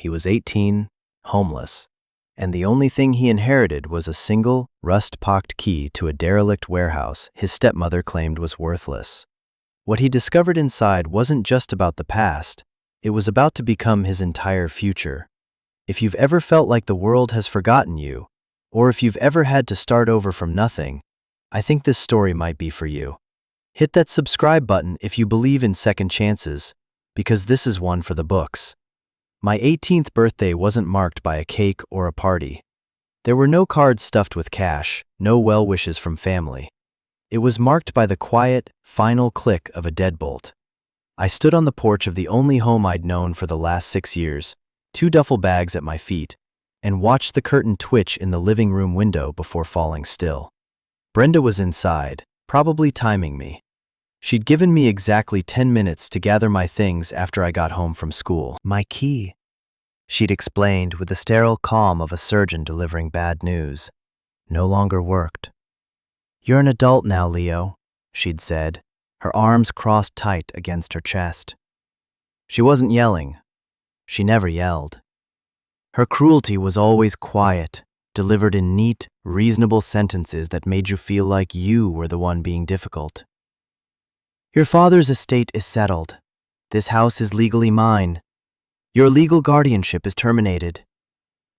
He was 18, homeless, and the only thing he inherited was a single, rust-pocked key to a derelict warehouse his stepmother claimed was worthless. What he discovered inside wasn't just about the past, it was about to become his entire future. If you've ever felt like the world has forgotten you, or if you've ever had to start over from nothing, I think this story might be for you. Hit that subscribe button if you believe in second chances, because this is one for the books. My 18th birthday wasn't marked by a cake or a party. There were no cards stuffed with cash, no well wishes from family. It was marked by the quiet, final click of a deadbolt. I stood on the porch of the only home I'd known for the last 6 years, 2 duffel bags at my feet, and watched the curtain twitch in the living room window before falling still. Brenda was inside, probably timing me. She'd given me exactly 10 minutes to gather my things after I got home from school. "My key," she'd explained with the sterile calm of a surgeon delivering bad news, "no longer worked." "You're an adult now, Leo," she'd said, her arms crossed tight against her chest. She wasn't yelling. She never yelled. Her cruelty was always quiet, delivered in neat, reasonable sentences that made you feel like you were the one being difficult. "Your father's estate is settled. This house is legally mine. Your legal guardianship is terminated.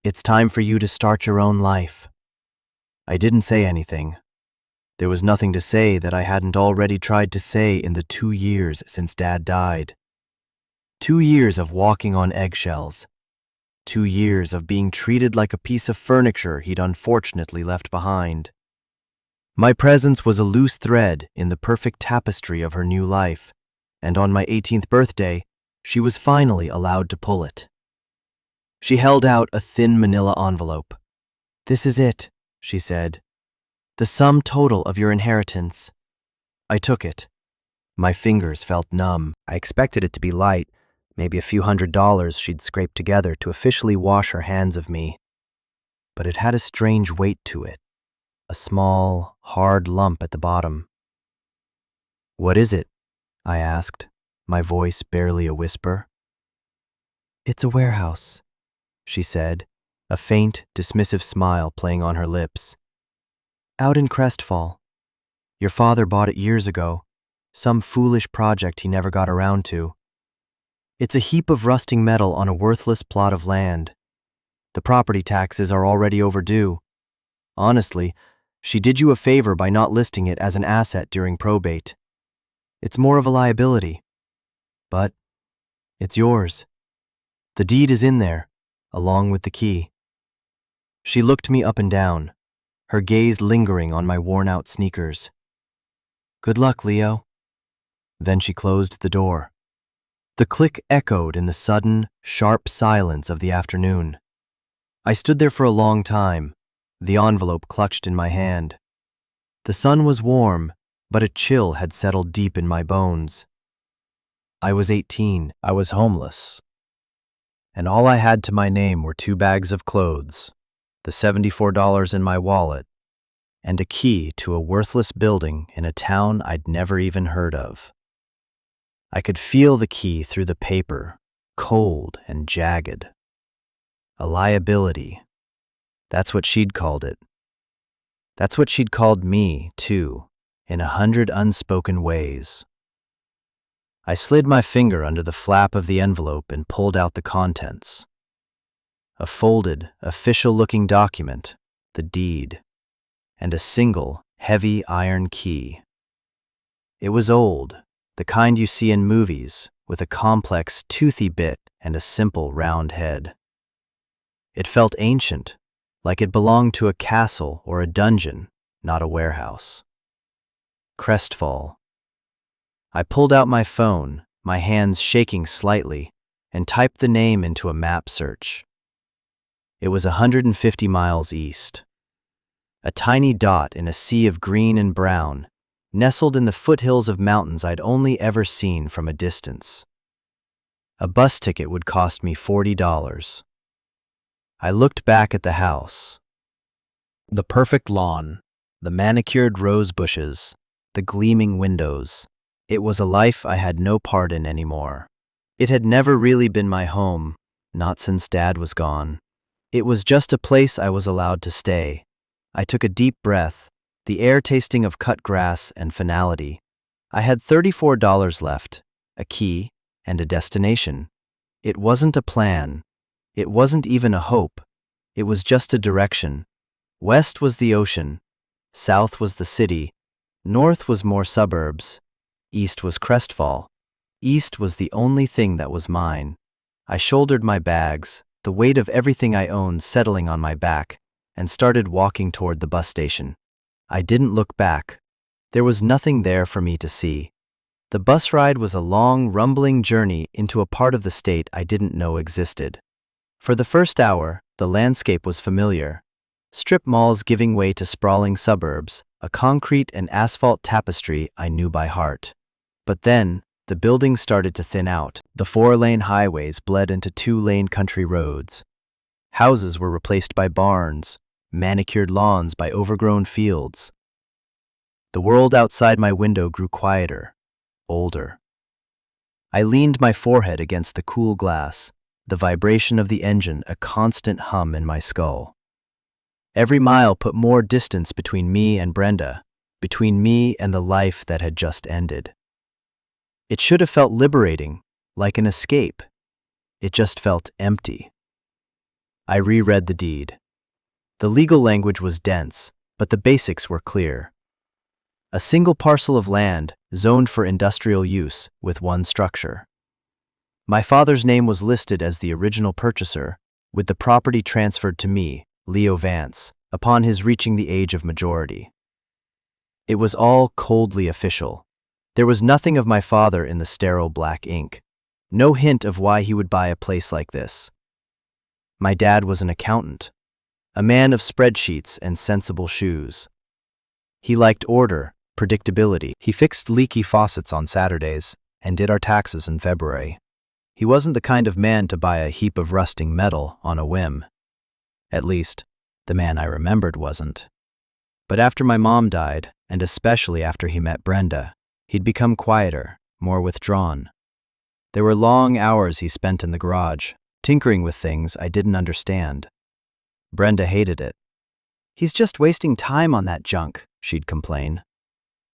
It's time for you to start your own life." I didn't say anything. There was nothing to say that I hadn't already tried to say in the 2 years since Dad died. 2 years of walking on eggshells. 2 years of being treated like a piece of furniture he'd unfortunately left behind. My presence was a loose thread in the perfect tapestry of her new life, and on my 18th birthday, she was finally allowed to pull it. She held out a thin manila envelope. "This is it," she said. "The sum total of your inheritance." I took it. My fingers felt numb. I expected it to be light, maybe a few $100s she'd scraped together to officially wash her hands of me. But it had a strange weight to it. A small, hard lump at the bottom. "What is it?" I asked, my voice barely a whisper. "It's a warehouse," she said, a faint, dismissive smile playing on her lips. "Out in Crestfall. Your father bought it years ago, some foolish project he never got around to. It's a heap of rusting metal on a worthless plot of land. The property taxes are already overdue. Honestly, she did you a favor by not listing it as an asset during probate. It's more of a liability. But it's yours. The deed is in there, along with the key." She looked me up and down, her gaze lingering on my worn-out sneakers. "Good luck, Leo." Then she closed the door. The click echoed in the sudden, sharp silence of the afternoon. I stood there for a long time, the envelope clutched in my hand. The sun was warm, but a chill had settled deep in my bones. I was 18. I was homeless. And all I had to my name were 2 bags of clothes, the $74 in my wallet, and a key to a worthless building in a town I'd never even heard of. I could feel the key through the paper, cold and jagged. A liability. That's what she'd called it. That's what she'd called me, too, in 100 unspoken ways. I slid my finger under the flap of the envelope and pulled out the contents. A folded, official-looking document, the deed, and a single, heavy iron key. It was old, the kind you see in movies, with a complex, toothy bit and a simple, round head. It felt ancient, like it belonged to a castle or a dungeon, not a warehouse. Crestfall. I pulled out my phone, my hands shaking slightly, and typed the name into a map search. It was 150 miles east. A tiny dot in a sea of green and brown, nestled in the foothills of mountains I'd only ever seen from a distance. A bus ticket would cost me $40. I looked back at the house. The perfect lawn, the manicured rose bushes, the gleaming windows. It was a life I had no part in anymore. It had never really been my home, not since Dad was gone. It was just a place I was allowed to stay. I took a deep breath, the air tasting of cut grass and finality. I had $34 left, a key, and a destination. It wasn't a plan. It wasn't even a hope. It was just a direction. West was the ocean. South was the city. North was more suburbs. East was Crestfall. East was the only thing that was mine. I shouldered my bags, the weight of everything I owned settling on my back, and started walking toward the bus station. I didn't look back. There was nothing there for me to see. The bus ride was a long, rumbling journey into a part of the state I didn't know existed. For the first hour, the landscape was familiar. Strip malls giving way to sprawling suburbs, a concrete and asphalt tapestry I knew by heart. But then, the buildings started to thin out. The 4-lane highways bled into 2-lane country roads. Houses were replaced by barns, manicured lawns by overgrown fields. The world outside my window grew quieter, older. I leaned my forehead against the cool glass, the vibration of the engine a constant hum in my skull. Every mile put more distance between me and Brenda, between me and the life that had just ended. It should have felt liberating, like an escape. It just felt empty. I reread the deed. The legal language was dense, but the basics were clear. A single parcel of land, zoned for industrial use, with one structure. My father's name was listed as the original purchaser, with the property transferred to me, Leo Vance, upon his reaching the age of majority. It was all coldly official. There was nothing of my father in the sterile black ink. No hint of why he would buy a place like this. My dad was an accountant, a man of spreadsheets and sensible shoes. He liked order, predictability. He fixed leaky faucets on Saturdays and did our taxes in February. He wasn't the kind of man to buy a heap of rusting metal on a whim. At least, the man I remembered wasn't. But after my mom died, and especially after he met Brenda, he'd become quieter, more withdrawn. There were long hours he spent in the garage, tinkering with things I didn't understand. Brenda hated it. "He's just wasting time on that junk," she'd complain.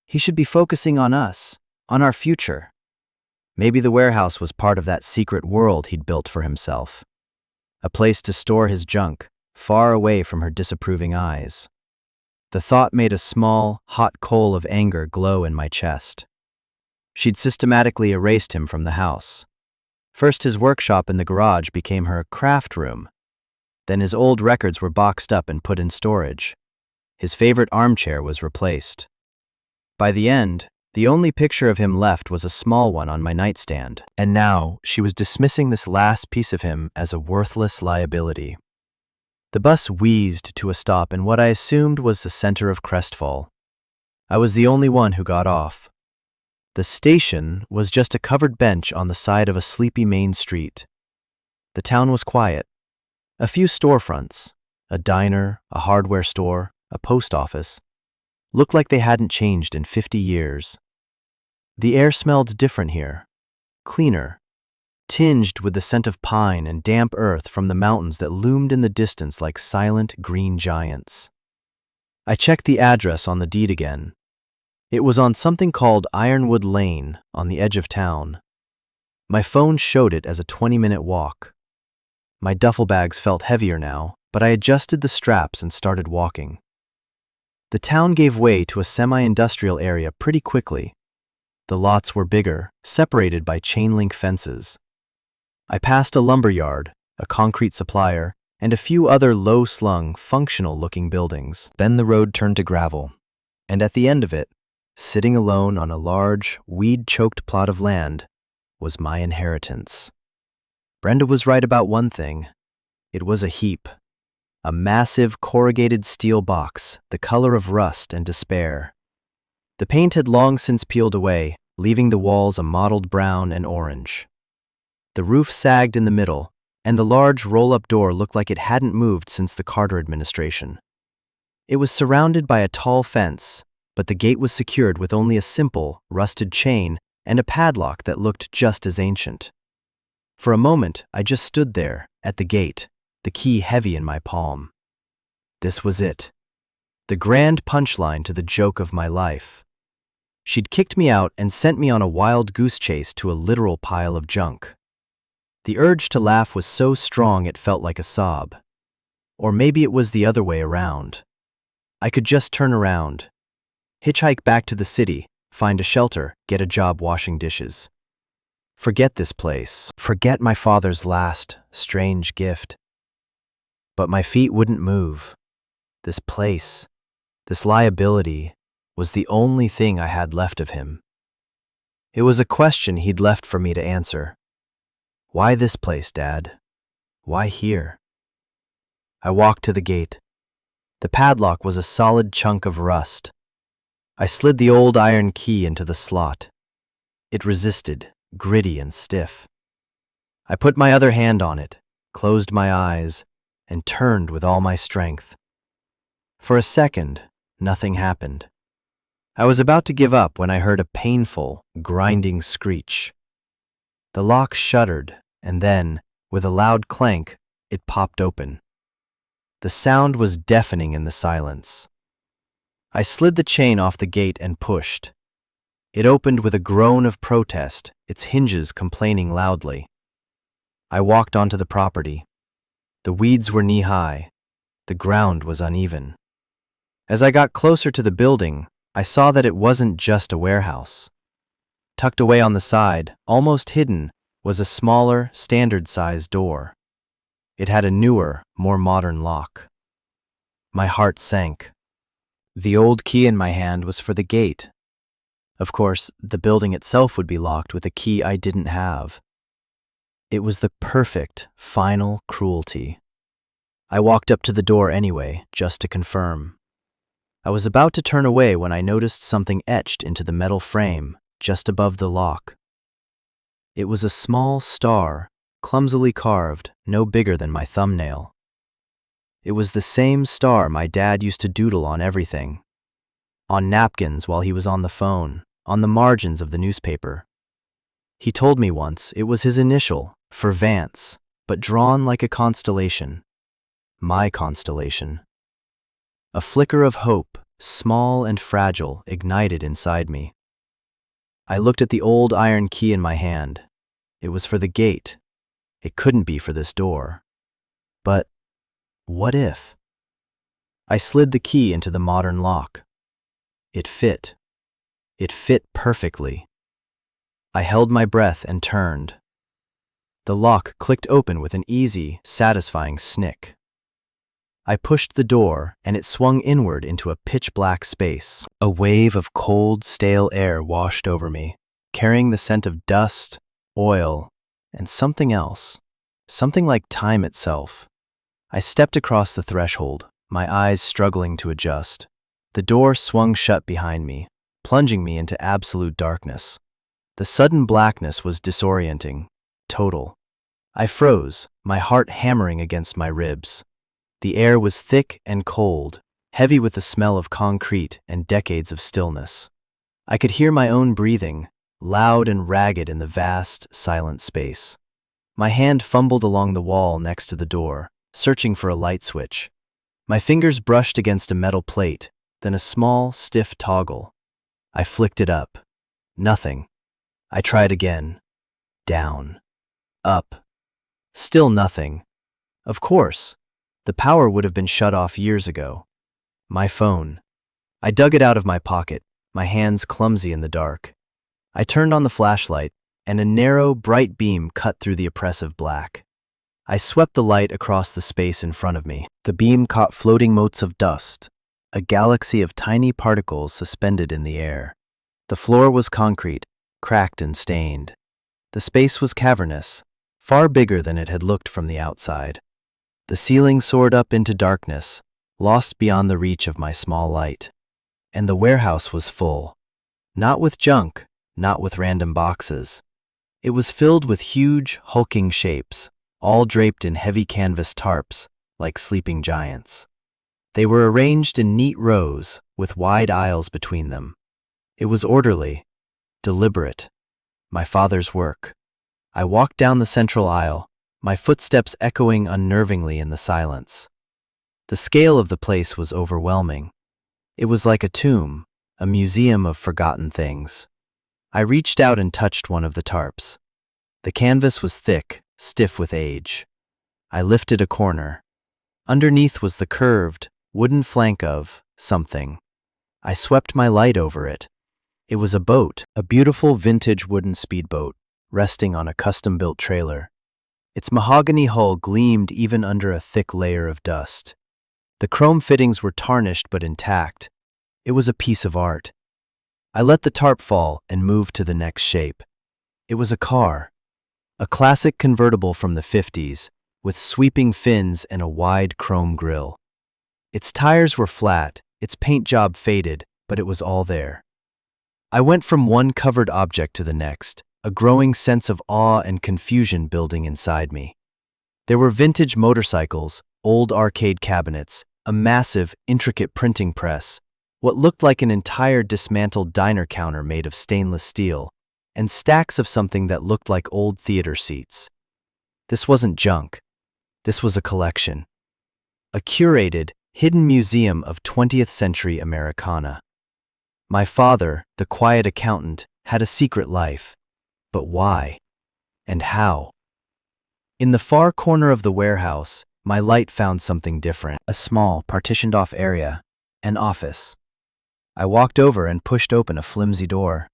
"He should be focusing on us, on our future." Maybe the warehouse was part of that secret world he'd built for himself. A place to store his junk, far away from her disapproving eyes. The thought made a small, hot coal of anger glow in my chest. She'd systematically erased him from the house. First his workshop in the garage became her craft room. Then his old records were boxed up and put in storage. His favorite armchair was replaced. By the end, the only picture of him left was a small one on my nightstand. And now, she was dismissing this last piece of him as a worthless liability. The bus wheezed to a stop in what I assumed was the center of Crestfall. I was the only one who got off. The station was just a covered bench on the side of a sleepy main street. The town was quiet. A few storefronts, a diner, a hardware store, a post office, looked like they hadn't changed in 50 years. The air smelled different here, cleaner, tinged with the scent of pine and damp earth from the mountains that loomed in the distance like silent green giants. I checked the address on the deed again. It was on something called Ironwood Lane, on the edge of town. My phone showed it as a 20-minute walk. My duffel bags felt heavier now, but I adjusted the straps and started walking. The town gave way to a semi-industrial area pretty quickly. The lots were bigger, separated by chain-link fences. I passed a lumber yard, a concrete supplier, and a few other low-slung, functional-looking buildings. Then the road turned to gravel, and at the end of it, sitting alone on a large, weed-choked plot of land, was my inheritance. Brenda was right about one thing. It was a heap. A massive, corrugated steel box, the color of rust and despair. The paint had long since peeled away, leaving the walls a mottled brown and orange. The roof sagged in the middle, and the large roll-up door looked like it hadn't moved since the Carter administration. It was surrounded by a tall fence, but the gate was secured with only a simple, rusted chain and a padlock that looked just as ancient. For a moment, I just stood there, at the gate, the key heavy in my palm. This was it. The grand punchline to the joke of my life. She'd kicked me out and sent me on a wild goose chase to a literal pile of junk. The urge to laugh was so strong it felt like a sob. Or maybe it was the other way around. I could just turn around, hitchhike back to the city, find a shelter, get a job washing dishes. Forget this place. Forget my father's last, strange gift. But my feet wouldn't move. This place, this liability, was the only thing I had left of him. It was a question he'd left for me to answer. Why this place, Dad? Why here? I walked to the gate. The padlock was a solid chunk of rust. I slid the old iron key into the slot. It resisted, gritty and stiff. I put my other hand on it, closed my eyes, and turned with all my strength. For a second, nothing happened. I was about to give up when I heard a painful, grinding screech. The lock shuddered, and then, with a loud clank, it popped open. The sound was deafening in the silence. I slid the chain off the gate and pushed. It opened with a groan of protest, its hinges complaining loudly. I walked onto the property. The weeds were knee-high. The ground was uneven. As I got closer to the building, I saw that it wasn't just a warehouse. Tucked away on the side, almost hidden, was a smaller, standard-sized door. It had a newer, more modern lock. My heart sank. The old key in my hand was for the gate. Of course, the building itself would be locked with a key I didn't have. It was the perfect, final cruelty. I walked up to the door anyway, just to confirm. I was about to turn away when I noticed something etched into the metal frame, just above the lock. It was a small star, clumsily carved, no bigger than my thumbnail. It was the same star my dad used to doodle on everything. On napkins while he was on the phone, on the margins of the newspaper. He told me once it was his initial, for Vance, but drawn like a constellation. My constellation. A flicker of hope, small and fragile, ignited inside me. I looked at the old iron key in my hand. It was for the gate. It couldn't be for this door. But what if? I slid the key into the modern lock. It fit. It fit perfectly. I held my breath and turned. The lock clicked open with an easy, satisfying snick. I pushed the door, and it swung inward into a pitch-black space. A wave of cold, stale air washed over me, carrying the scent of dust, oil, and something else, something like time itself. I stepped across the threshold, my eyes struggling to adjust. The door swung shut behind me, plunging me into absolute darkness. The sudden blackness was disorienting, total. I froze, my heart hammering against my ribs. The air was thick and cold, heavy with the smell of concrete and decades of stillness. I could hear my own breathing, loud and ragged in the vast, silent space. My hand fumbled along the wall next to the door, searching for a light switch. My fingers brushed against a metal plate, then a small, stiff toggle. I flicked it up. Nothing. I tried again. Down. Up. Still nothing. Of course. The power would have been shut off years ago. My phone. I dug it out of my pocket, my hands clumsy in the dark. I turned on the flashlight, and a narrow, bright beam cut through the oppressive black. I swept the light across the space in front of me. The beam caught floating motes of dust, a galaxy of tiny particles suspended in the air. The floor was concrete, cracked and stained. The space was cavernous, far bigger than it had looked from the outside. The ceiling soared up into darkness, lost beyond the reach of my small light. And the warehouse was full. Not with junk, not with random boxes. It was filled with huge, hulking shapes, all draped in heavy canvas tarps, like sleeping giants. They were arranged in neat rows, with wide aisles between them. It was orderly, deliberate. My father's work. I walked down the central aisle, my footsteps echoing unnervingly in the silence. The scale of the place was overwhelming. It was like a tomb, a museum of forgotten things. I reached out and touched one of the tarps. The canvas was thick, stiff with age. I lifted a corner. Underneath was the curved, wooden flank of something. I swept my light over it. It was a boat, a beautiful vintage wooden speedboat, resting on a custom-built trailer. Its mahogany hull gleamed even under a thick layer of dust. The chrome fittings were tarnished but intact. It was a piece of art. I let the tarp fall and moved to the next shape. It was a car, a classic convertible from the 50s, with sweeping fins and a wide chrome grille. Its tires were flat, its paint job faded, but it was all there. I went from one covered object to the next, a growing sense of awe and confusion building inside me. There were vintage motorcycles, old arcade cabinets, a massive, intricate printing press, what looked like an entire dismantled diner counter made of stainless steel, and stacks of something that looked like old theater seats. This wasn't junk. This was a collection. A curated, hidden museum of 20th century Americana. My father, the quiet accountant, had a secret life. But why? And how? In the far corner of the warehouse, my light found something different. A small, partitioned-off area. An office. I walked over and pushed open a flimsy door.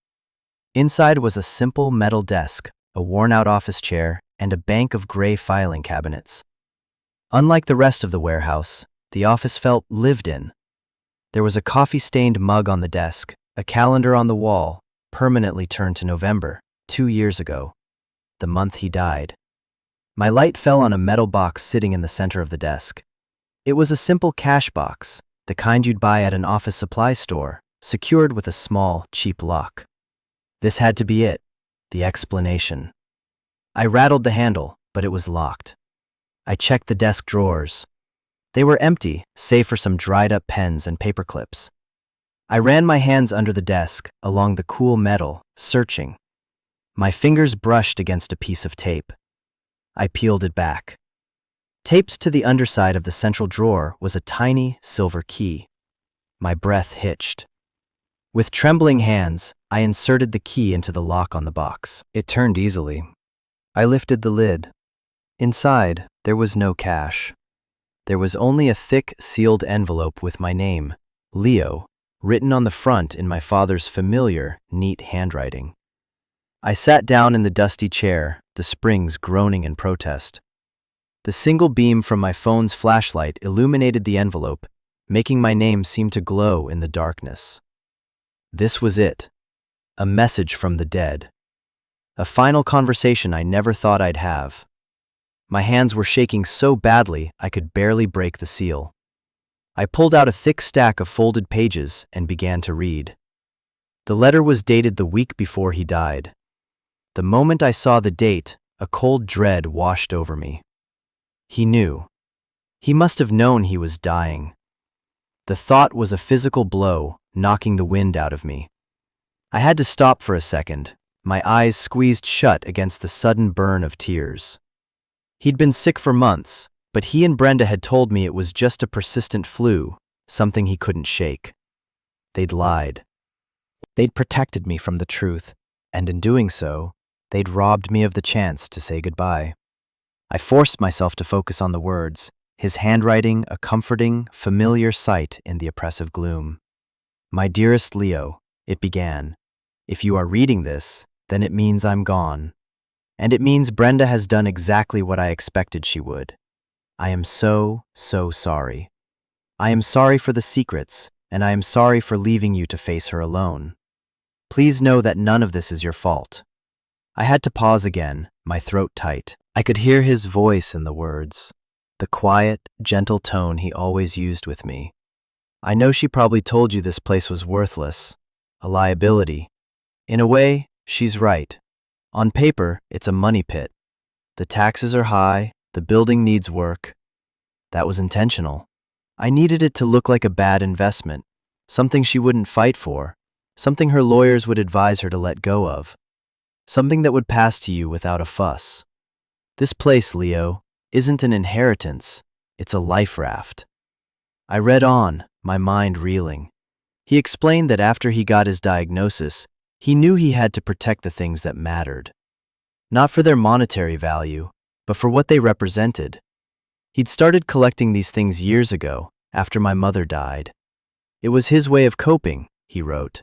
Inside was a simple metal desk, a worn-out office chair, and a bank of gray filing cabinets. Unlike the rest of the warehouse, the office felt lived in. There was a coffee-stained mug on the desk, a calendar on the wall, permanently turned to November, 2 years ago, the month he died. My light fell on a metal box sitting in the center of the desk. It was a simple cash box, the kind you'd buy at an office supply store, secured with a small, cheap lock. This had to be it, the explanation. I rattled the handle, but it was locked. I checked the desk drawers. They were empty, save for some dried-up pens and paper clips. I ran my hands under the desk, along the cool metal, searching. My fingers brushed against a piece of tape. I peeled it back. Taped to the underside of the central drawer was a tiny, silver key. My breath hitched. With trembling hands, I inserted the key into the lock on the box. It turned easily. I lifted the lid. Inside, there was no cash. There was only a thick, sealed envelope with my name, Leo, written on the front in my father's familiar, neat handwriting. I sat down in the dusty chair, the springs groaning in protest. The single beam from my phone's flashlight illuminated the envelope, making my name seem to glow in the darkness. This was it. A message from the dead. A final conversation I never thought I'd have. My hands were shaking so badly I could barely break the seal. I pulled out a thick stack of folded pages and began to read. The letter was dated the week before he died. The moment I saw the date, a cold dread washed over me. He knew. He must have known he was dying. The thought was a physical blow, knocking the wind out of me. I had to stop for a second, my eyes squeezed shut against the sudden burn of tears. He'd been sick for months, but he and Brenda had told me it was just a persistent flu, something he couldn't shake. They'd lied. They'd protected me from the truth, and in doing so, they'd robbed me of the chance to say goodbye. I forced myself to focus on the words, his handwriting a comforting, familiar sight in the oppressive gloom. My dearest Leo, it began. If you are reading this, then it means I'm gone. And it means Brenda has done exactly what I expected she would. I am so sorry. I am sorry for the secrets, and I am sorry for leaving you to face her alone. Please know that none of this is your fault. I had to pause again, my throat tight. I could hear his voice in the words, the quiet, gentle tone he always used with me. I know she probably told you this place was worthless, a liability. In a way, she's right. On paper, it's a money pit. The taxes are high, the building needs work. That was intentional. I needed it to look like a bad investment, something she wouldn't fight for, something her lawyers would advise her to let go of. something that would pass to you without a fuss. This place, Leo, isn't an inheritance, it's a life raft. I read on, my mind reeling. He explained that after he got his diagnosis, he knew he had to protect the things that mattered. Not for their monetary value, but for what they represented. He'd started collecting these things years ago, after my mother died. It was his way of coping, he wrote,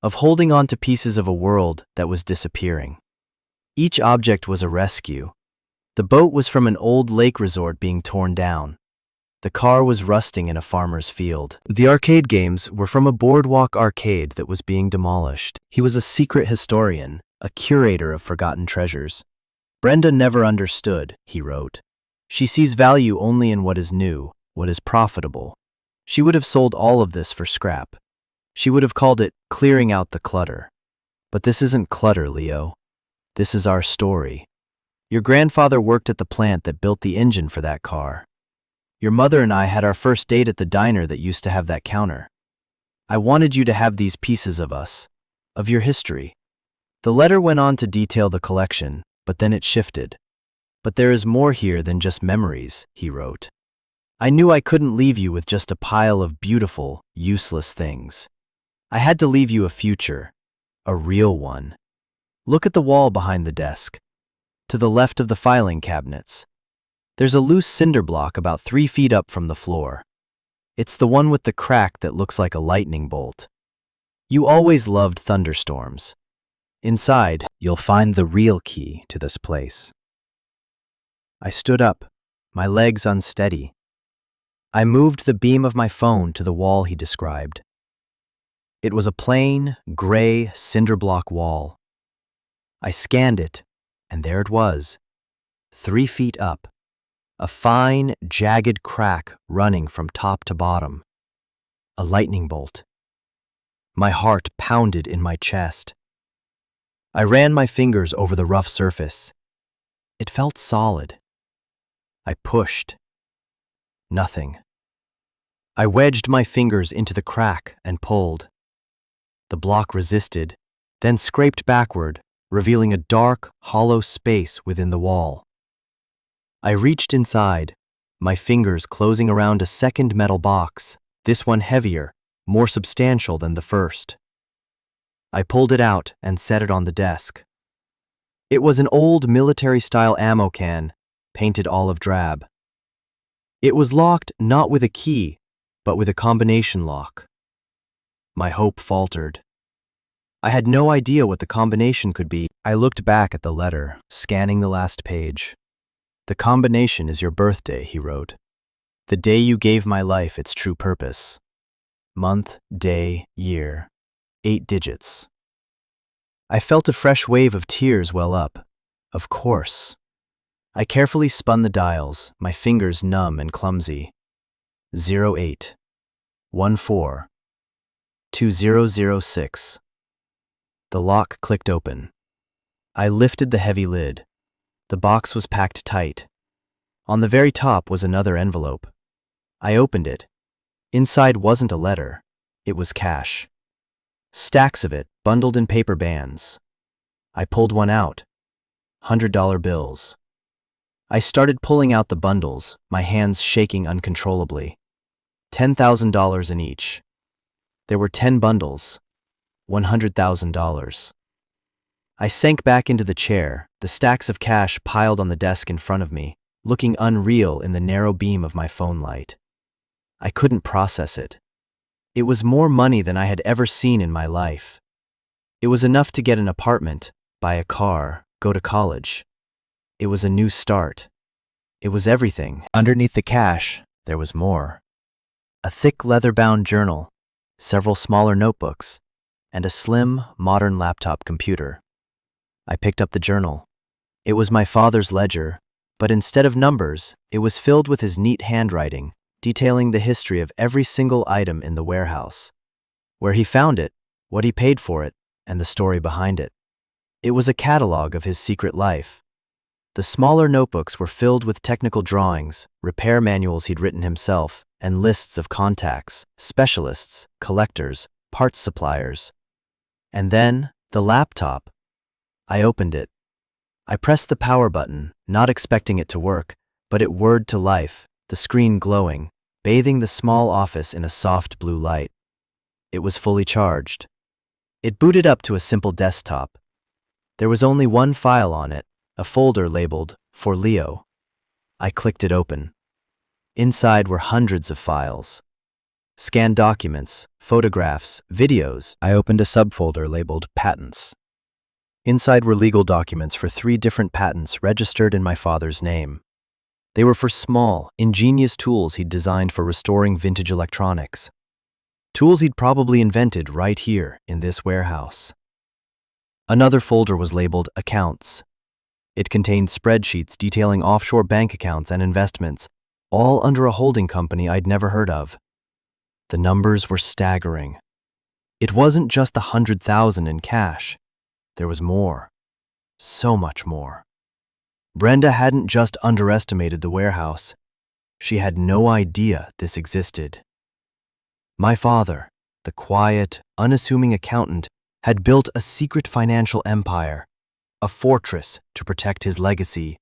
of holding on to pieces of a world that was disappearing. Each object was a rescue. The boat was from an old lake resort being torn down. The car was rusting in a farmer's field. The arcade games were from a boardwalk arcade that was being demolished. He was a secret historian, a curator of forgotten treasures. Brenda never understood, he wrote. She sees value only in what is new, what is profitable. She would have sold all of this for scrap. She would have called it clearing out the clutter. But this isn't clutter, Leo. This is our story. Your grandfather worked at the plant that built the engine for that car. Your mother and I had our first date at the diner that used to have that counter. I wanted you to have these pieces of us, of your history. The letter went on to detail the collection, but then it shifted. But there is more here than just memories, he wrote. I knew I couldn't leave you with just a pile of beautiful, useless things. I had to leave you a future, a real one. Look at the wall behind the desk. To the left of the filing cabinets. There's a loose cinder block about 3 feet up from the floor. It's the one with the crack that looks like a lightning bolt. You always loved thunderstorms. Inside, you'll find the real key to this place. I stood up, my legs unsteady. I moved the beam of my phone to the wall he described. It was a plain, gray, cinder block wall. I scanned it, and there it was, 3 feet up, a fine, jagged crack running from top to bottom. A lightning bolt. My heart pounded in my chest. I ran my fingers over the rough surface. It felt solid. I pushed. Nothing. I wedged my fingers into the crack and pulled. The block resisted, then scraped backward, revealing a dark, hollow space within the wall. I reached inside, my fingers closing around a second metal box, this one heavier, more substantial than the first. I pulled it out and set it on the desk. It was an old military-style ammo can, painted olive drab. It was locked not with a key, but with a combination lock. My hope faltered. I had no idea what the combination could be. I looked back at the letter, scanning the last page. The combination is your birthday, he wrote. The day you gave my life its true purpose. Month, day, year. 8 digits. I felt a fresh wave of tears well up. Of course. I carefully spun the dials, my fingers numb and clumsy. 08 14 2006. The lock clicked open. I lifted the heavy lid. The box was packed tight. On the very top was another envelope. I opened it. Inside wasn't a letter. It was cash. Stacks of it, bundled in paper bands. I pulled one out. $100 bills. I started pulling out the bundles, my hands shaking uncontrollably. $10,000 in each. There were 10 bundles. $100,000. I sank back into the chair, the stacks of cash piled on the desk in front of me, looking unreal in the narrow beam of my phone light. I couldn't process it. It was more money than I had ever seen in my life. It was enough to get an apartment, buy a car, go to college. It was a new start. It was everything. Underneath the cash, there was more. A thick leather-bound journal, several smaller notebooks, and a slim, modern laptop computer. I picked up the journal. It was my father's ledger, but instead of numbers, it was filled with his neat handwriting, detailing the history of every single item in the warehouse, where he found it, what he paid for it, and the story behind it. It was a catalog of his secret life. The smaller notebooks were filled with technical drawings, repair manuals he'd written himself, and lists of contacts, specialists, collectors, parts suppliers. And then, the laptop. I opened it. I pressed the power button, not expecting it to work, but it whirred to life, the screen glowing, bathing the small office in a soft blue light. It was fully charged. It booted up to a simple desktop. There was only one file on it, a folder labeled, "For Leo." I clicked it open. Inside were hundreds of files. Scanned documents, photographs, videos. I opened a subfolder labeled Patents. Inside were legal documents for 3 different patents registered in my father's name. They were for small, ingenious tools he'd designed for restoring vintage electronics. Tools he'd probably invented right here in this warehouse. Another folder was labeled Accounts. It contained spreadsheets detailing offshore bank accounts and investments, all under a holding company I'd never heard of. The numbers were staggering. It wasn't just the 100,000 in cash. There was more. So much more. Brenda hadn't just underestimated the warehouse. She had no idea this existed. My father, the quiet, unassuming accountant, had built a secret financial empire, a fortress to protect his legacy,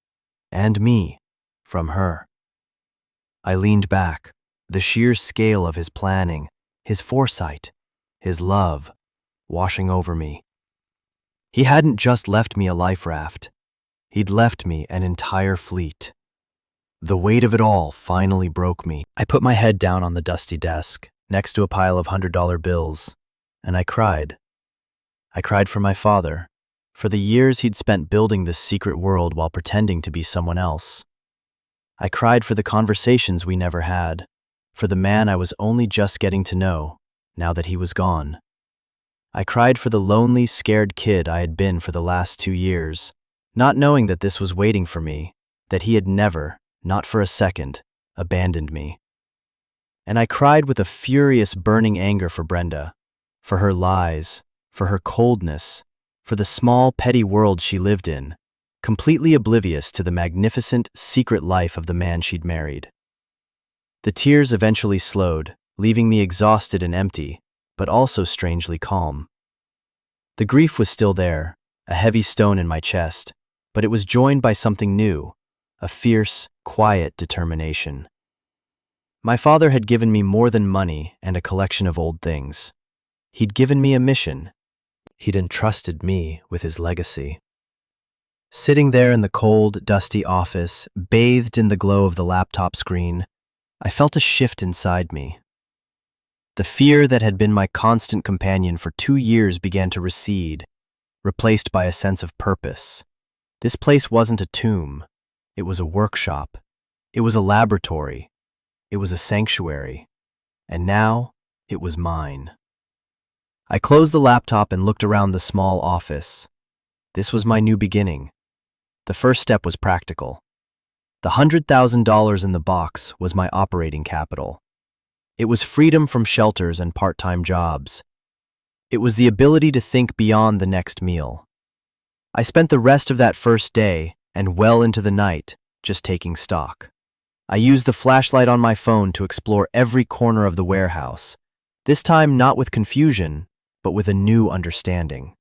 and me, from her. I leaned back, the sheer scale of his planning, his foresight, his love, washing over me. He hadn't just left me a life raft. He'd left me an entire fleet. The weight of it all finally broke me. I put my head down on the dusty desk, next to a pile of $100 bills, and I cried. I cried for my father, for the years he'd spent building this secret world while pretending to be someone else. I cried for the conversations we never had, for the man I was only just getting to know, now that he was gone. I cried for the lonely, scared kid I had been for the last 2 years, not knowing that this was waiting for me, that he had never, not for a second, abandoned me. And I cried with a furious, burning anger for Brenda, for her lies, for her coldness, for the small, petty world she lived in, completely oblivious to the magnificent, secret life of the man she'd married. The tears eventually slowed, leaving me exhausted and empty, but also strangely calm. The grief was still there, a heavy stone in my chest, but it was joined by something new, a fierce, quiet determination. My father had given me more than money and a collection of old things. He'd given me a mission. He'd entrusted me with his legacy. Sitting there in the cold, dusty office, bathed in the glow of the laptop screen, I felt a shift inside me. The fear that had been my constant companion for 2 years began to recede, replaced by a sense of purpose. This place wasn't a tomb. It was a workshop. It was a laboratory. It was a sanctuary. And now, it was mine. I closed the laptop and looked around the small office. This was my new beginning. The first step was practical. The $100,000 in the box was my operating capital. It was freedom from shelters and part-time jobs. It was the ability to think beyond the next meal. I spent the rest of that first day, and well into the night, just taking stock. I used the flashlight on my phone to explore every corner of the warehouse, this time not with confusion, but with a new understanding.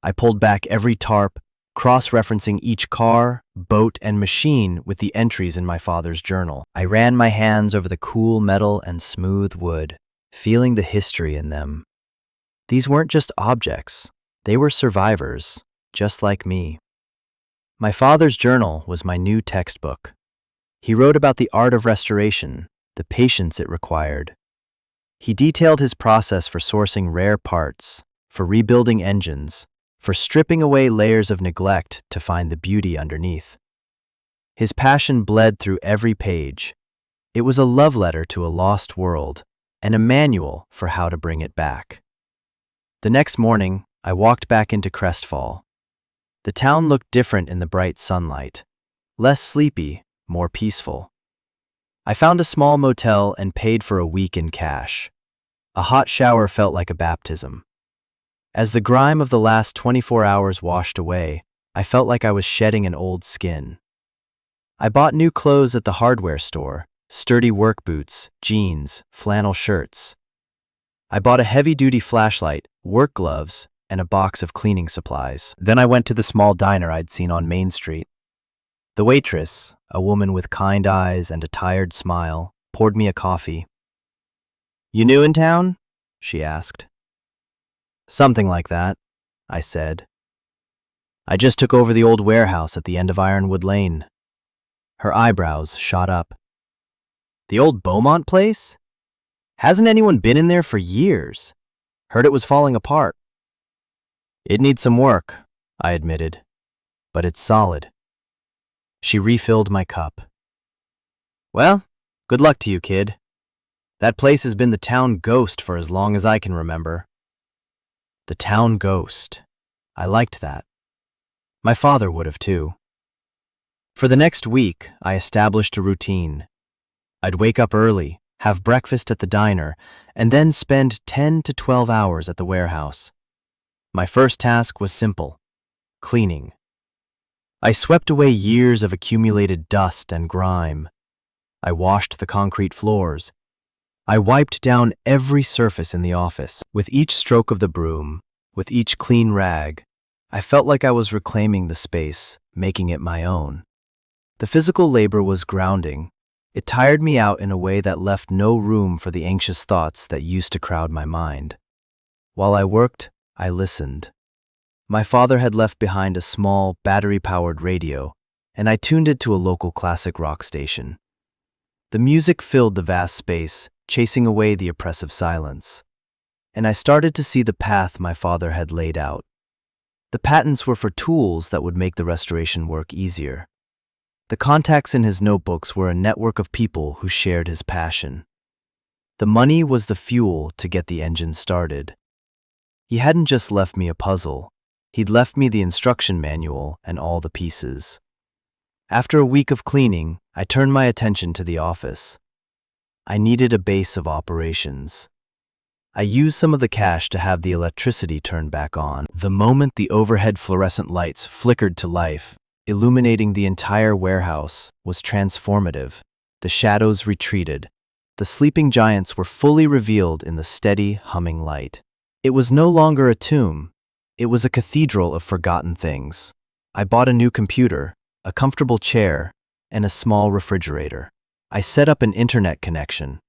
I pulled back every tarp, cross-referencing each car, boat, and machine with the entries in my father's journal. I ran my hands over the cool metal and smooth wood, feeling the history in them. These weren't just objects. They were survivors, just like me. My father's journal was my new textbook. He wrote about the art of restoration, the patience it required. He detailed his process for sourcing rare parts, for rebuilding engines, for stripping away layers of neglect to find the beauty underneath. His passion bled through every page. It was a love letter to a lost world, and a manual for how to bring it back. The next morning, I walked back into Crestfall. The town looked different in the bright sunlight, less sleepy, more peaceful. I found a small motel and paid for a week in cash. A hot shower felt like a baptism. As the grime of the last 24 hours washed away, I felt like I was shedding an old skin. I bought new clothes at the hardware store, sturdy work boots, jeans, flannel shirts. I bought a heavy-duty flashlight, work gloves, and a box of cleaning supplies. Then I went to the small diner I'd seen on Main Street. The waitress, a woman with kind eyes and a tired smile, poured me a coffee. "You new in town?" she asked. "Something like that," I said. "I just took over the old warehouse at the end of Ironwood Lane." Her eyebrows shot up. "The old Beaumont place? Hasn't anyone been in there for years? Heard it was falling apart." "It needs some work," I admitted, "but it's solid." She refilled my cup. "Well, good luck to you, kid. That place has been the town ghost for as long as I can remember." The town ghost. I liked that. My father would have too. For the next week, I established a routine. I'd wake up early, have breakfast at the diner, and then spend 10 to 12 hours at the warehouse. My first task was simple: cleaning. I swept away years of accumulated dust and grime. I washed the concrete floors. I wiped down every surface in the office. With each stroke of the broom, with each clean rag, I felt like I was reclaiming the space, making it my own. The physical labor was grounding. It tired me out in a way that left no room for the anxious thoughts that used to crowd my mind. While I worked, I listened. My father had left behind a small, battery-powered radio, and I tuned it to a local classic rock station. The music filled the vast space, chasing away the oppressive silence. And I started to see the path my father had laid out. The patents were for tools that would make the restoration work easier. The contacts in his notebooks were a network of people who shared his passion. The money was the fuel to get the engine started. He hadn't just left me a puzzle. He'd left me the instruction manual and all the pieces. After a week of cleaning, I turned my attention to the office. I needed a base of operations. I used some of the cash to have the electricity turned back on. The moment the overhead fluorescent lights flickered to life, illuminating the entire warehouse, was transformative. The shadows retreated. The sleeping giants were fully revealed in the steady, humming light. It was no longer a tomb. It was a cathedral of forgotten things. I bought a new computer, a comfortable chair, and a small refrigerator. I set up an internet connection.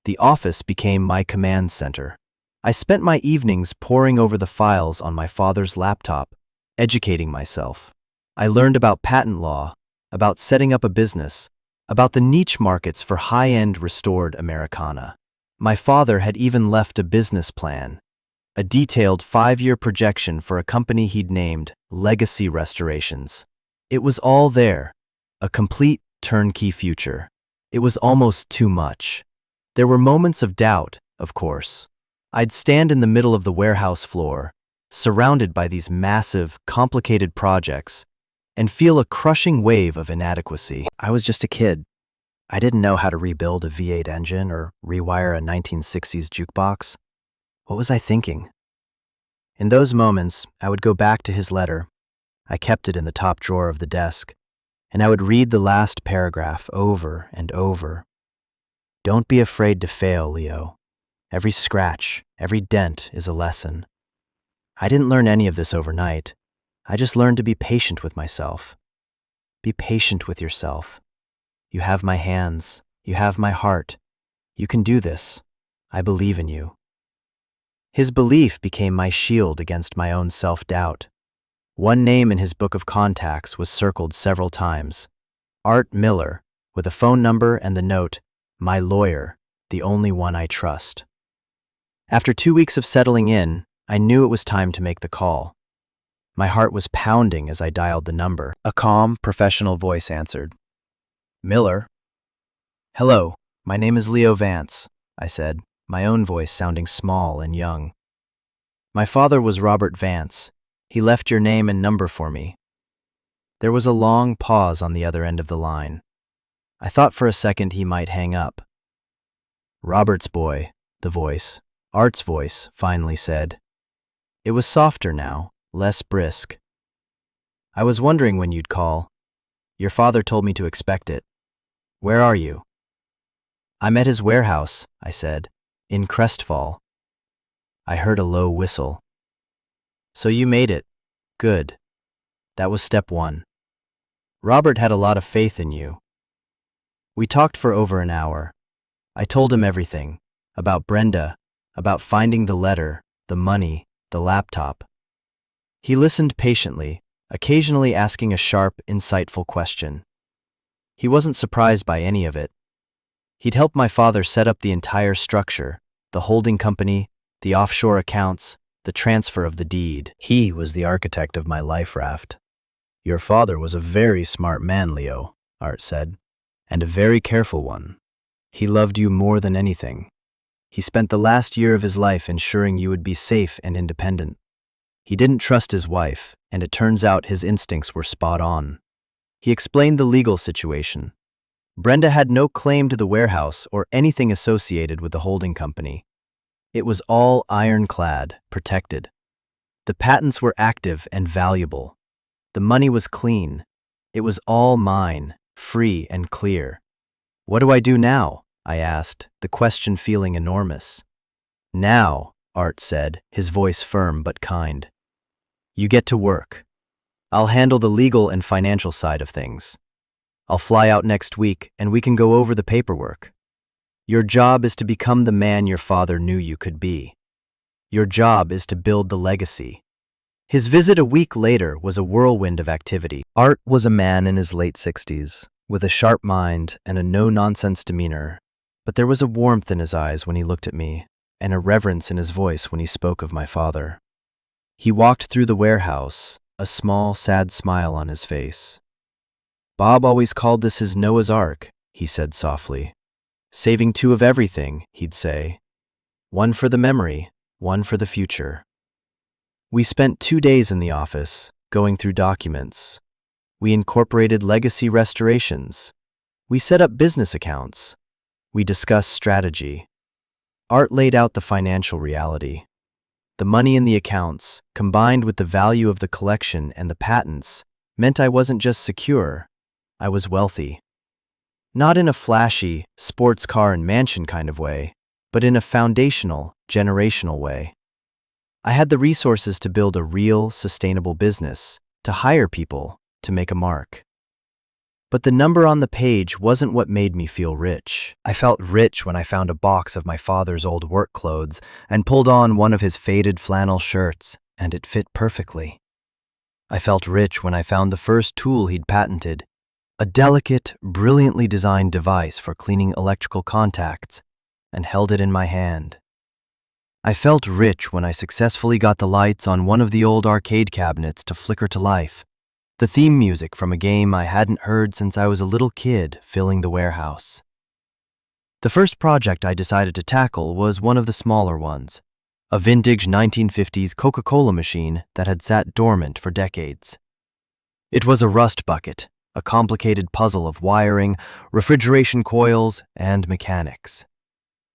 The office became my command center. I spent my evenings poring over the files on my father's laptop, educating myself. I learned about patent law, about setting up a business, about the niche markets for high-end restored Americana. My father had even left a business plan, a detailed 5-year projection for a company he'd named Legacy Restorations. It was all there, a complete turnkey future. It was almost too much. There were moments of doubt, of course. I'd stand in the middle of the warehouse floor, surrounded by these massive, complicated projects, and feel a crushing wave of inadequacy. I was just a kid. I didn't know how to rebuild a V8 engine or rewire a 1960s jukebox. What was I thinking? In those moments, I would go back to his letter. I kept it in the top drawer of the desk, and I would read the last paragraph over and over. "Don't be afraid to fail, Leo. Every scratch, every dent is a lesson." I didn't learn any of this overnight. I just learned to be patient with myself. Be patient with yourself. You have my hands. You have my heart. You can do this. I believe in you. His belief became my shield against my own self-doubt. One name in his book of contacts was circled several times: Art Miller, with a phone number and the note, "My lawyer, the only one I trust." After 2 weeks of settling in, I knew it was time to make the call. My heart was pounding as I dialed the number. A calm, professional voice answered. "Miller?" "Hello, my name is Leo Vance," I said, my own voice sounding small and young. "My father was Robert Vance. He left your name and number for me." There was a long pause on the other end of the line. I thought for a second he might hang up. "Robert's boy," the voice, Art's voice, finally said. It was softer now, less brisk. "I was wondering when you'd call. Your father told me to expect it. Where are you?" "I'm at his warehouse," I said, "in Crestfall." I heard a low whistle. So you made it. Good. That was step one. Robert had a lot of faith in you. We talked for over an hour. I told him everything. About Brenda, about finding the letter, the money, the laptop. He listened patiently, occasionally asking a sharp, insightful question. He wasn't surprised by any of it. He'd helped my father set up the entire structure, the holding company, the offshore accounts, the transfer of the deed. He was the architect of my life raft. Your father was a very smart man, Leo, Art said, and a very careful one. He loved you more than anything. He spent the last year of his life ensuring you would be safe and independent. He didn't trust his wife, and it turns out his instincts were spot on. He explained the legal situation. Brenda had no claim to the warehouse or anything associated with the holding company. It was all ironclad, protected. The patents were active and valuable. The money was clean. It was all mine, free and clear. What do I do now? I asked, the question feeling enormous. Now, Art said, his voice firm but kind. You get to work. I'll handle the legal and financial side of things. I'll fly out next week and we can go over the paperwork. Your job is to become the man your father knew you could be. Your job is to build the legacy. His visit a week later was a whirlwind of activity. Art was a man in his late 60s, with a sharp mind and a no-nonsense demeanor, but there was a warmth in his eyes when he looked at me, and a reverence in his voice when he spoke of my father. He walked through the warehouse, a small, sad smile on his face. Bob always called this his Noah's Ark, he said softly. Saving two of everything, he'd say. One for the memory, one for the future. We spent 2 days in the office, going through documents. We incorporated legacy restorations. We set up business accounts. We discussed strategy. Art laid out the financial reality. The money in the accounts, combined with the value of the collection and the patents, meant I wasn't just secure, I was wealthy. Not in a flashy, sports car and mansion kind of way, but in a foundational, generational way. I had the resources to build a real, sustainable business, to hire people, to make a mark. But the number on the page wasn't what made me feel rich. I felt rich when I found a box of my father's old work clothes and pulled on one of his faded flannel shirts, and it fit perfectly. I felt rich when I found the first tool he'd patented, a delicate, brilliantly designed device for cleaning electrical contacts, and held it in my hand. I felt rich when I successfully got the lights on one of the old arcade cabinets to flicker to life, the theme music from a game I hadn't heard since I was a little kid filling the warehouse. The first project I decided to tackle was one of the smaller ones, a vintage 1950s Coca-Cola machine that had sat dormant for decades. It was a rust bucket, a complicated puzzle of wiring, refrigeration coils, and mechanics.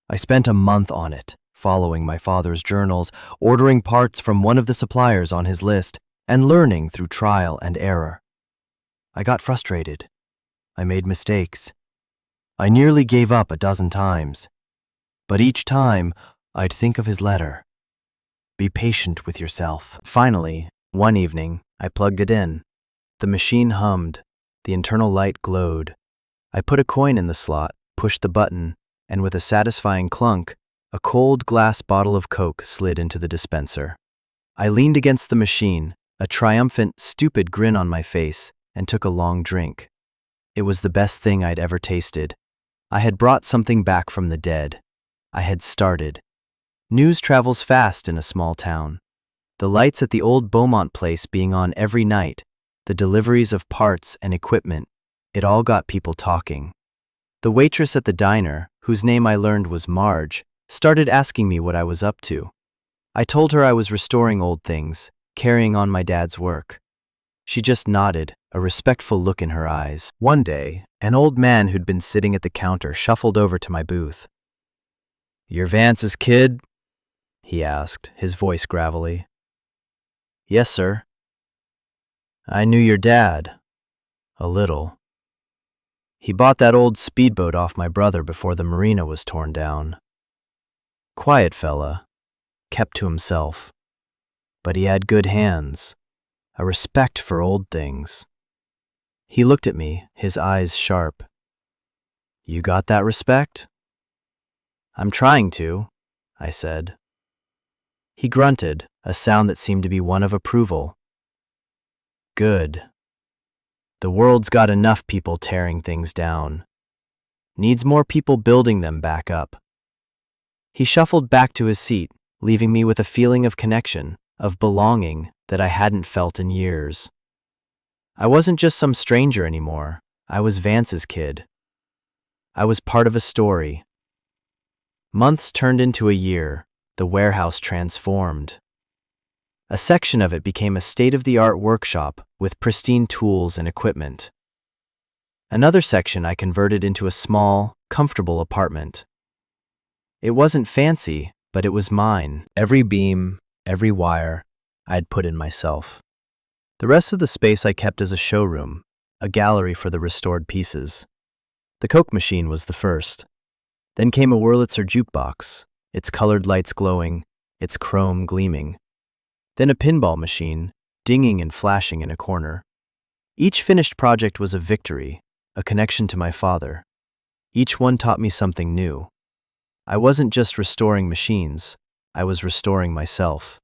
I spent a month on it, following my father's journals, ordering parts from one of the suppliers on his list, and learning through trial and error. I got frustrated. I made mistakes. I nearly gave up a dozen times. But each time, I'd think of his letter. Be patient with yourself. Finally, one evening, I plugged it in. The machine hummed. The internal light glowed. I put a coin in the slot, pushed the button, and with a satisfying clunk, a cold glass bottle of Coke slid into the dispenser. I leaned against the machine, a triumphant, stupid grin on my face, and took a long drink. It was the best thing I'd ever tasted. I had brought something back from the dead. I had started. News travels fast in a small town. The lights at the old Beaumont place being on every night, the deliveries of parts and equipment, it all got people talking. The waitress at the diner, whose name I learned was Marge, started asking me what I was up to. I told her I was restoring old things, carrying on my dad's work. She just nodded, a respectful look in her eyes. One day, an old man who'd been sitting at the counter shuffled over to my booth. "You're Vance's kid?" he asked, his voice gravelly. "Yes, sir." "I knew your dad. A little. He bought that old speedboat off my brother before the marina was torn down. Quiet fella, kept to himself. but he had good hands, a respect for old things. He looked at me, his eyes sharp. You got that respect? I'm trying to, I said. He grunted, a sound that seemed to be one of approval. Good. The world's got enough people tearing things down. Needs more people building them back up. He shuffled back to his seat, leaving me with a feeling of connection, of belonging that I hadn't felt in years. I wasn't just some stranger anymore. I was Vance's kid. I was part of a story. Months turned into a year. The warehouse transformed. A section of it became a state-of-the-art workshop with pristine tools and equipment. Another section I converted into a small, comfortable apartment. It wasn't fancy, but it was mine. Every beam, every wire, I'd put in myself. The rest of the space I kept as a showroom, a gallery for the restored pieces. The Coke machine was the first. Then came a Wurlitzer jukebox, its colored lights glowing, its chrome gleaming. Then a pinball machine, dinging and flashing in a corner. Each finished project was a victory, a connection to my father. Each one taught me something new. I wasn't just restoring machines, I was restoring myself.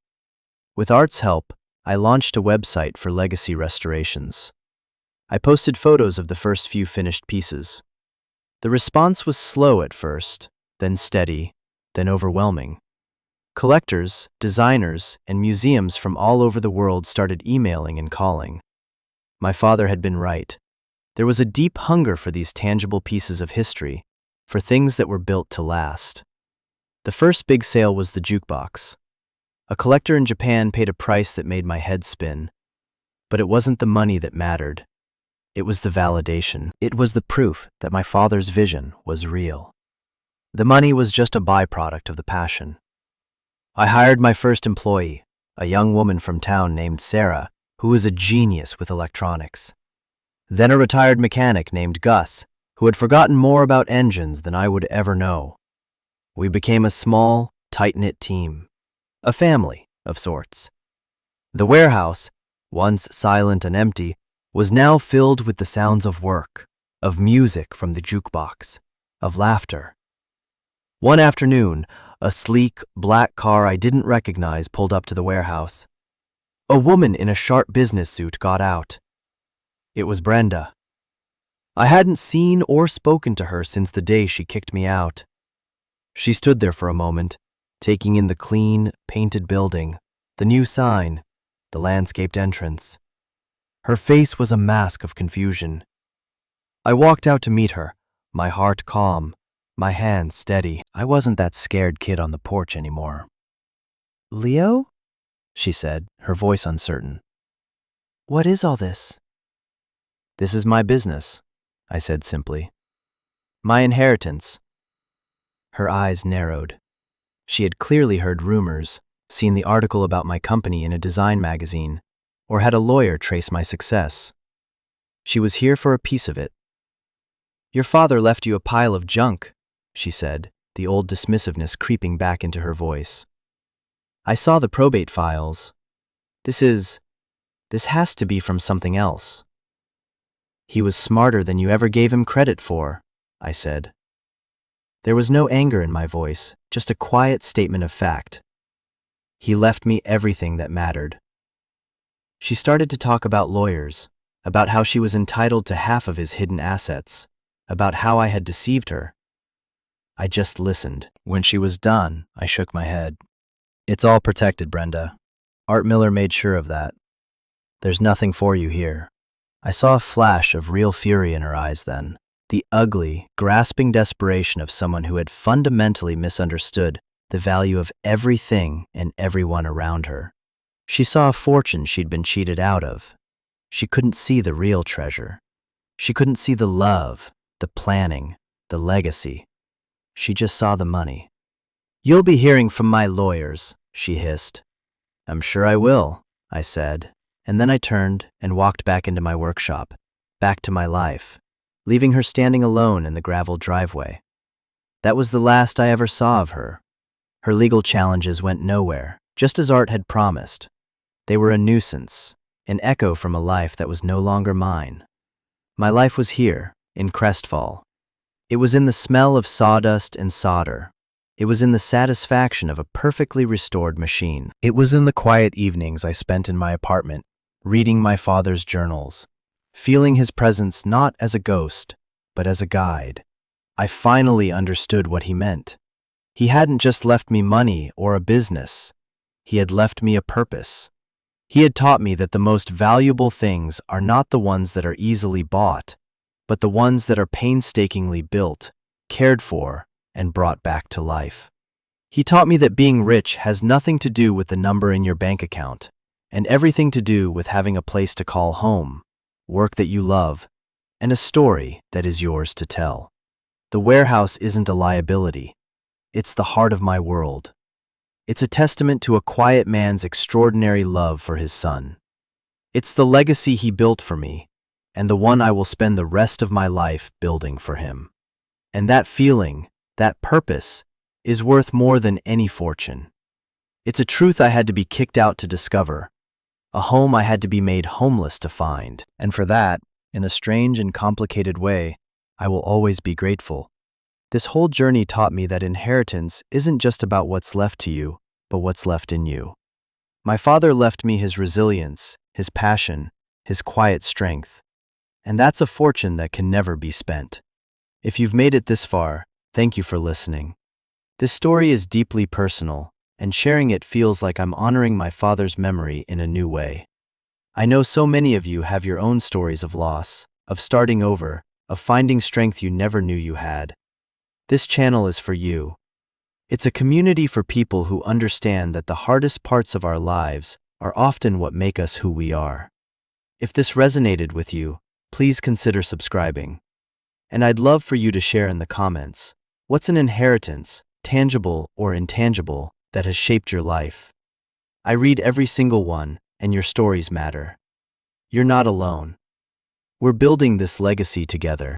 With Art's help, I launched a website for legacy restorations. I posted photos of the first few finished pieces. The response was slow at first, then steady, then overwhelming. Collectors, designers, and museums from all over the world started emailing and calling. My father had been right. There was a deep hunger for these tangible pieces of history, for things that were built to last. The first big sale was the jukebox. A collector in Japan paid a price that made my head spin. But it wasn't the money that mattered. It was the validation. It was the proof that my father's vision was real. The money was just a byproduct of the passion. I hired my first employee, a young woman from town named Sarah, who was a genius with electronics. Then a retired mechanic named Gus, who had forgotten more about engines than I would ever know. We became a small, tight-knit team, a family of sorts. The warehouse, once silent and empty, was now filled with the sounds of work, of music from the jukebox, of laughter. One afternoon, a sleek, black car I didn't recognize pulled up to the warehouse. A woman in a sharp business suit got out. It was Brenda. I hadn't seen or spoken to her since the day she kicked me out. She stood there for a moment, taking in the clean, painted building, the new sign, the landscaped entrance. Her face was a mask of confusion. I walked out to meet her, my heart calm, my hands steady. I wasn't that scared kid on the porch anymore. "Leo?" she said, her voice uncertain. "What is all this?" "This is my business," I said simply. "My inheritance." Her eyes narrowed. She had clearly heard rumors, seen the article about my company in a design magazine, or had a lawyer trace my success. She was here for a piece of it. "Your father left you a pile of junk," she said, the old dismissiveness creeping back into her voice. "I saw the probate files. This has to be from something else." "He was smarter than you ever gave him credit for," I said. There was no anger in my voice, just a quiet statement of fact. He left me everything that mattered. She started to talk about lawyers, about how she was entitled to half of his hidden assets, about how I had deceived her. I just listened. When she was done, I shook my head. "It's all protected, Brenda. Art Miller made sure of that. There's nothing for you here." I saw a flash of real fury in her eyes then, the ugly, grasping desperation of someone who had fundamentally misunderstood the value of everything and everyone around her. She saw a fortune she'd been cheated out of. She couldn't see the real treasure. She couldn't see the love, the planning, the legacy. She just saw the money. "You'll be hearing from my lawyers," she hissed. "I'm sure I will," I said, and then I turned and walked back into my workshop, back to my life, leaving her standing alone in the gravel driveway. That was the last I ever saw of her. Her legal challenges went nowhere, just as Art had promised. They were a nuisance, an echo from a life that was no longer mine. My life was here, in Crestfall. It was in the smell of sawdust and solder. It was in the satisfaction of a perfectly restored machine. It was in the quiet evenings I spent in my apartment, reading my father's journals, feeling his presence not as a ghost, but as a guide. I finally understood what he meant. He hadn't just left me money or a business. He had left me a purpose. He had taught me that the most valuable things are not the ones that are easily bought, but the ones that are painstakingly built, cared for, and brought back to life. He taught me that being rich has nothing to do with the number in your bank account, and everything to do with having a place to call home, work that you love, and a story that is yours to tell. The warehouse isn't a liability. It's the heart of my world. It's a testament to a quiet man's extraordinary love for his son. It's the legacy he built for me, and the one I will spend the rest of my life building for him. And that feeling, that purpose, is worth more than any fortune. It's a truth I had to be kicked out to discover, a home I had to be made homeless to find. And for that, in a strange and complicated way, I will always be grateful. This whole journey taught me that inheritance isn't just about what's left to you, but what's left in you. My father left me his resilience, his passion, his quiet strength. And that's a fortune that can never be spent. If you've made it this far, thank you for listening. This story is deeply personal, and sharing it feels like I'm honoring my father's memory in a new way. I know so many of you have your own stories of loss, of starting over, of finding strength you never knew you had. This channel is for you. It's a community for people who understand that the hardest parts of our lives are often what make us who we are. If this resonated with you, please consider subscribing. And I'd love for you to share in the comments, what's an inheritance, tangible or intangible, that has shaped your life? I read every single one, and your stories matter. You're not alone. We're building this legacy together.